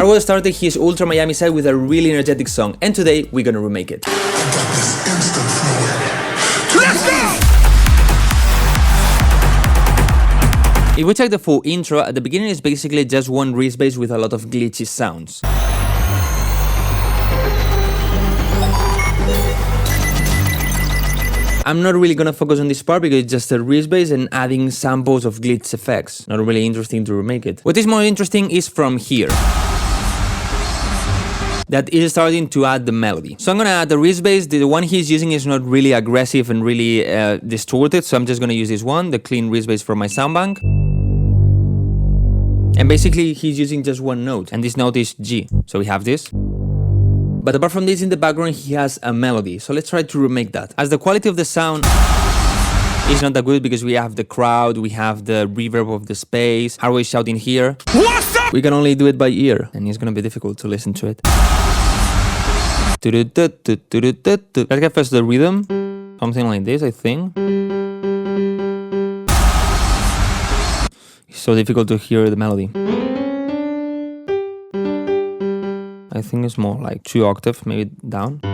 Hardwell started his Ultra Miami side with a really energetic song, and today we're gonna remake it. Let's go! If we check the full intro, at the beginning it's basically just one wrist bass with a lot of glitchy sounds. I'm not really gonna focus on this part because it's just a wrist bass and adding samples of glitch effects. Not really interesting to remake it. What is more interesting is from here. That is starting to add the melody. So I'm gonna add the wrist bass. The one he's using is not really aggressive and really distorted, so I'm just gonna use this one, the clean wrist bass from my sound bank. And basically he's using just one note, and this note is G. So we have this. But apart from this, in the background he has a melody. So let's try to remake that. As the quality of the sound is not that good because we have the crowd, we have the reverb of the space, Hardwell is shouting here. What's up? We can only do it by ear, and it's gonna be difficult to listen to it. Let's get first the rhythm. Something like this, I think. It's so difficult to hear the melody. I think it's more like 2 octaves, maybe down. I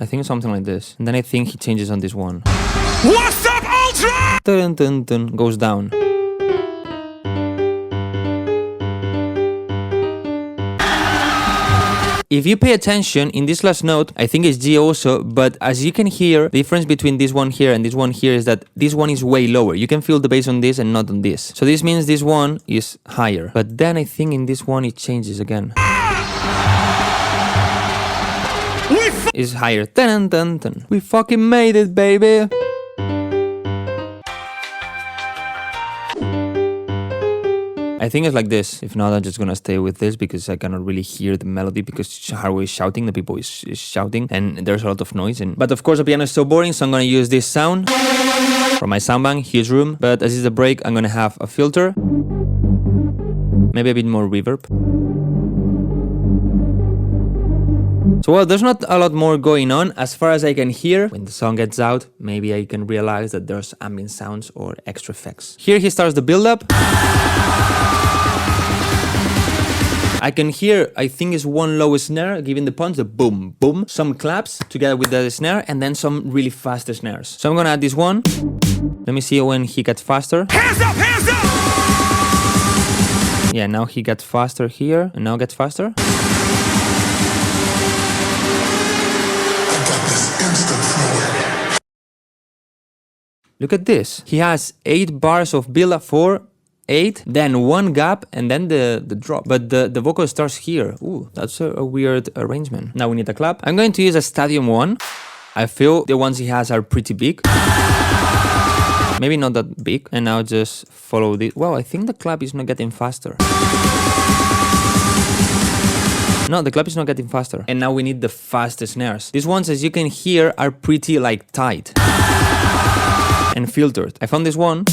think it's something like this. And then I think he changes on this one. What's up, Ultra? Goes down. If you pay attention, in this last note, I think it's G also, but as you can hear, the difference between this one here and this one here is that this one is way lower. You can feel the bass on this and not on this. So this means this one is higher. But then I think in this one it changes again. It's higher. We fucking made it, baby! I think it's like this. If not, I'm just gonna stay with this because I cannot really hear the melody because Hardwell is shouting, the people is shouting, and there's a lot of noise. But of course the piano is so boring, so I'm gonna use this sound from my sound bank, huge room. But as is the break, I'm gonna have a filter, maybe a bit more reverb. So well, there's not a lot more going on as far as I can hear. When the song gets out, maybe I can realize that there's ambient sounds or extra effects. Here he starts the build-up. I can hear, I think it's one low snare, giving the punch, the boom, boom, some claps together with the snare, and then some really fast snares. So I'm gonna add this one. Let me see when he gets faster. Hands up, hands up! Yeah, now he gets faster here, and now gets faster. Look at this. He has 8 bars of build-up, 4, 8, then 1 gap, and then the drop. But the vocal starts here. Ooh, that's a weird arrangement. Now we need a clap. I'm going to use a Stadium one. I feel the ones he has are pretty big. Maybe not that big. And now just follow this. Well, I think the clap is not getting faster. No, the clap is not getting faster. And now we need the fast snares. These ones, as you can hear, are pretty like tight and filtered. I found this one.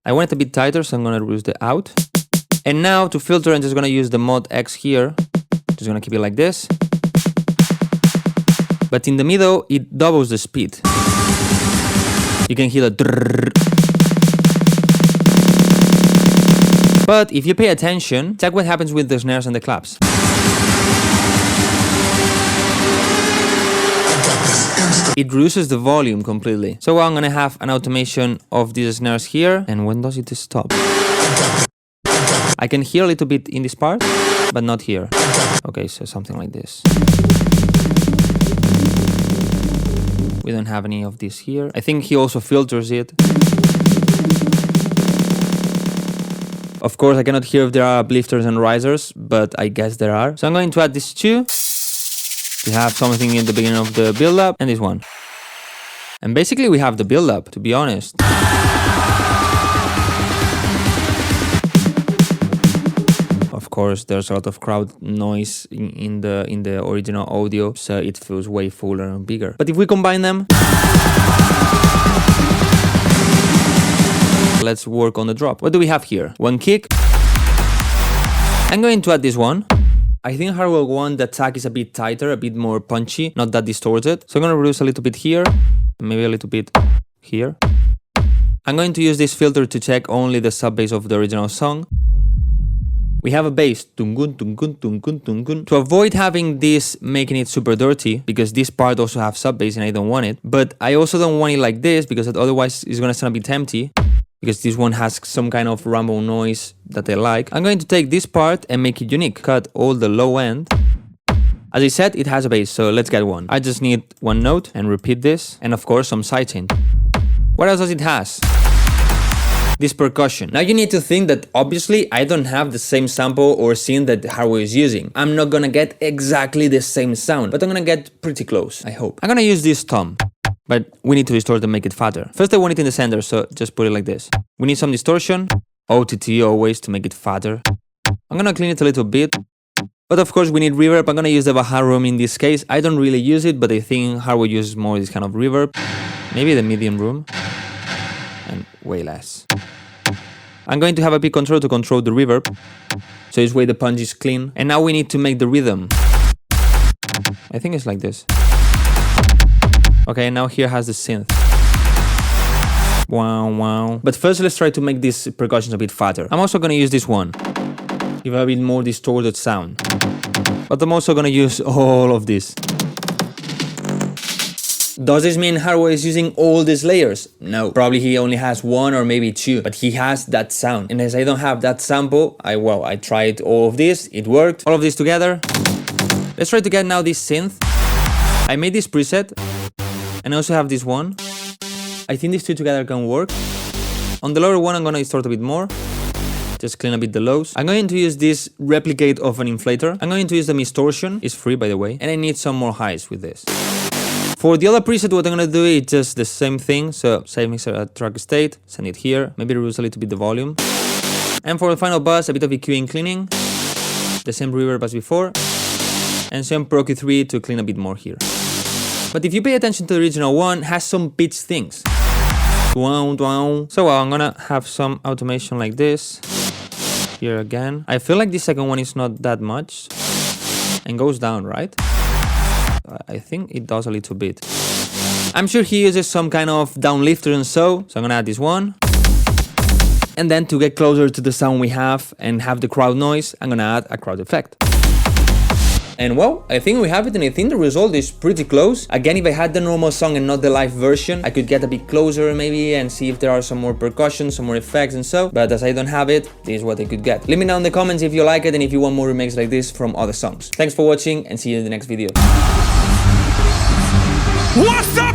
I want it a bit tighter, so I'm gonna reduce the out. And now to filter, I'm just gonna use the mod X here. Just gonna keep it like this. But in the middle, it doubles the speed. You can hear the drrrr. But if you pay attention, check what happens with the snares and the claps. It reduces the volume completely. So I'm gonna have an automation of these snares here. And when does it stop? I can hear a little bit in this part, but not here. Okay, so something like this. We don't have any of this here. I think he also filters it. Of course, I cannot hear if there are uplifters and risers, but I guess there are. So I'm going to add these two. We have something in the beginning of the build-up, and this one. And basically we have the build-up, to be honest. Of course, there's a lot of crowd noise in the original audio, so it feels way fuller and bigger. But if we combine them, let's work on the drop. What do we have here? One kick. I'm going to add this one. I think Hardwell 1, the attack is a bit tighter, a bit more punchy, not that distorted. So I'm going to reduce a little bit here, maybe a little bit here. I'm going to use this filter to check only the sub bass of the original song. We have a bass, tungun, tungun, tungun, tungun. To avoid having this making it super dirty, because this part also have sub bass and I don't want it, but I also don't want it like this because otherwise it's gonna sound a bit empty, because this one has some kind of rumble noise that I like. I'm going to take this part and make it unique. Cut all the low end. As I said, it has a bass, so let's get one. I just need one note and repeat this, and of course some sidechain. What else does it has? This percussion. Now you need to think that obviously I don't have the same sample or synth that Hardwell is using. I'm not gonna get exactly the same sound, but I'm gonna get pretty close, I hope. I'm gonna use this tom, but we need to distort and make it fatter. First I want it in the center, so just put it like this. We need some distortion, OTT always to make it fatter. I'm gonna clean it a little bit, but of course we need reverb. I'm gonna use the Baja room in this case. I don't really use it, but I think Hardwell uses more this kind of reverb. Maybe the medium room, and way less. I'm going to have a big control to control the reverb, so this way the punch is clean. And now we need to make the rhythm. I think it's like this. Okay, now here has the synth. Wow, wow. But first let's try to make these percussions a bit fatter. I'm also gonna use this one. Give a bit more distorted sound. But I'm also gonna use all of this. Does this mean Hardwell is using all these layers? No, probably he only has one or maybe two, but he has that sound. And as I don't have that sample, I tried all of this, it worked. All of this together. Let's try to get now this synth. I made this preset, and I also have this one. I think these two together can work. On the lower one, I'm gonna distort a bit more. Just clean a bit the lows. I'm going to use this replicate of an inflator. I'm going to use the distortion, it's free by the way, and I need some more highs with this. For the other preset, what I'm gonna do is just the same thing. So save mixer at track state, send it here, maybe reduce a little bit the volume. And for the final bus, a bit of EQ and cleaning, the same reverb as before, and some Pro Q3 to clean a bit more here. But if you pay attention to the original one, it has some pitch things. So I'm gonna have some automation like this. Here again. I feel like the second one is not that much and goes down, right? I think it does a little bit. I'm sure he uses some kind of downlifter and so I'm gonna add this one. And then to get closer to the sound we have and have the crowd noise, I'm gonna add a crowd effect. And well, I think we have it, and I think the result is pretty close. Again, if I had the normal song and not the live version, I could get a bit closer maybe and see if there are some more percussion, some more effects and so. But as I don't have it, this is what I could get. Let me know in the comments if you like it and if you want more remakes like this from other songs. Thanks for watching and see you in the next video. What's up?